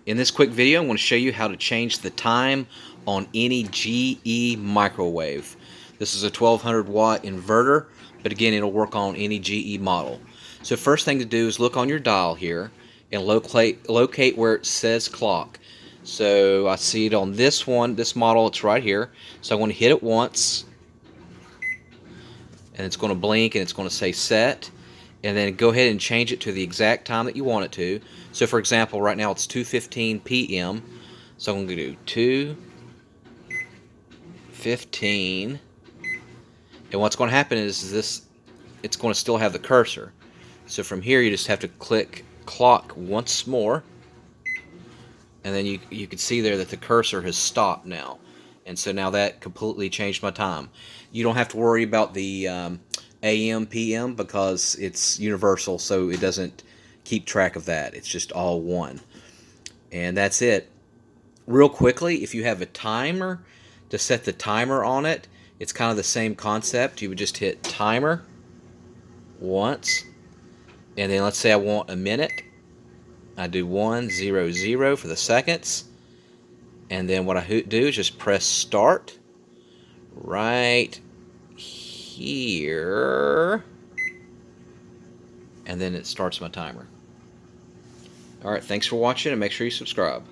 In this quick video, I'm going to show you how to change the time on any GE microwave. This is a 1200 watt inverter, but again, it'll work on any GE model. So first thing to do is look on your dial here and locate where it says clock. So I see it on this one, this model, it's right here. So I'm going to hit it once, and it's going to blink and it's going to say set, and then go ahead and change it to the exact time that you want it to. So for example, right now it's 2:15 p.m. so I'm going to do 2:15, and what's going to happen is this, it's going to still have the cursor. So from here you just have to click clock once more, and then you can see there that the cursor has stopped now. And so now that completely changed my time. You don't have to worry about the AM, PM, because it's universal, so it doesn't keep track of that. It's just all one. And that's it. Real quickly, if you have a timer, to set the timer on it, it's kind of the same concept. You would just hit timer once, and then let's say I want a minute. I do 100 for the seconds, and then what I do is just press start right here, and then it starts my timer. Alright, thanks for watching, and make sure you subscribe.